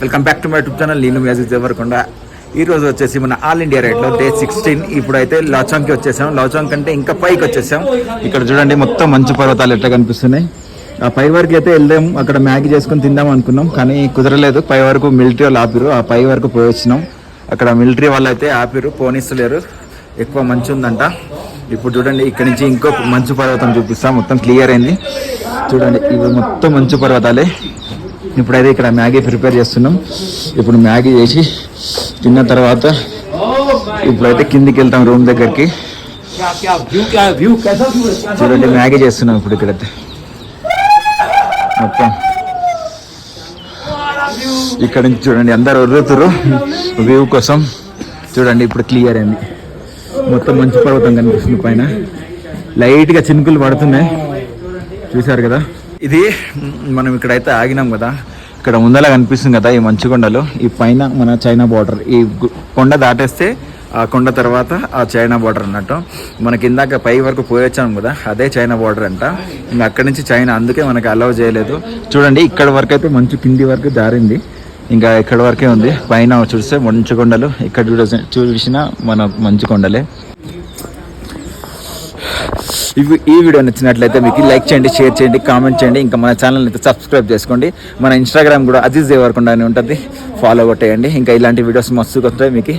Welcome back to my YouTube channel. నేను magic Devarakonda. ఈ రోజు వచ్చేసి మన ఆల్ ఇండియా రైడ్లో డే 16. ఇప్పుడైతే లాచాంగ్కి వచ్చేసాం. లాచాంగ్ కంటే ఇంకా పైకి వచ్చేసాం. ఇక్కడ చూడండి మొత్తం మంచు పర్వతాలు ఎట్లా కనిపిస్తున్నాయి. ఆ పై వరకు అయితే వెళ్దాం, అక్కడ మ్యాగీ చేసుకుని తిందాం అనుకున్నాం, కానీ కుదరలేదు. పై వరకు మిలిటరీ వాళ్ళు ఆపిరు. ఆ పై వరకు పోయి వచ్చినాం. అక్కడ మిలిటరీ వాళ్ళు అయితే ఆపిరు, పోనిస్తలేరు, ఎక్కువ మంచు ఉందంట. ఇప్పుడు చూడండి ఇక్కడ నుంచి ఇంకో మంచు పర్వతం చూపిస్తాం. మొత్తం క్లియర్ అయింది చూడండి. ఇవి మొత్తం మంచు పర్వతాలే. ఇప్పుడైతే ఇక్కడ మ్యాగీ ప్రిపేర్ చేస్తున్నాం. ఇప్పుడు మ్యాగీ చేసి తిన్న తర్వాత ఇప్పుడైతే కిందికి వెళ్తాం రూమ్ దగ్గరికి. చూడండి మ్యాగీ చేస్తున్నాం ఇప్పుడు ఇక్కడైతే మొత్తం. ఇక్కడ నుంచి చూడండి అందరు వదులుతురు వ్యూ కోసం. చూడండి ఇప్పుడు క్లియర్ అయింది. మొత్తం మంచు పర్వతం కనిపిస్తుంది. పైన లైట్గా చినుకులు పడుతున్నాయి, చూసారు కదా. ఇది మనం ఇక్కడైతే ఆగినాం కదా, ఇక్కడ ముందలా కనిపిస్తుంది కదా ఈ మంచు కొండలు. ఈ పైన మన చైనా బార్డర్. ఈ కొండ దాటేస్తే ఆ కొండ తర్వాత ఆ చైనా బార్డర్ అన్నట్టు. మనకి ఇందాక పై వరకు పోయొచ్చాము కదా, అదే చైనా బార్డర్ అంట. ఇంకా అక్కడి నుంచి చైనా, అందుకే మనకి అలౌ చేయలేదు. చూడండి ఇక్కడ వరకు అయితే మంచు కింది వరకు జారింది, ఇంకా ఇక్కడ వరకే ఉంది. పైన చూస్తే మంచు కొండలు, ఇక్కడ చూసినా మన మంచు కొండలే. ఈ వీడియో నచ్చినట్లయితే మీకు లైక్ చేయండి, షేర్ చేయండి, కామెంట్ చేయండి. ఇంకా మన ఛానల్ అయితే సబ్స్క్రైబ్ చేసుకోండి. మన ఇన్స్టాగ్రామ్ కూడా అజీజ్ దేవరకొండ అని ఉంటుంది, ఫాలో కొట్టేయండి. ఇంకా ఇలాంటి వీడియోస్ మస్తుగా వస్తాయి మీకు.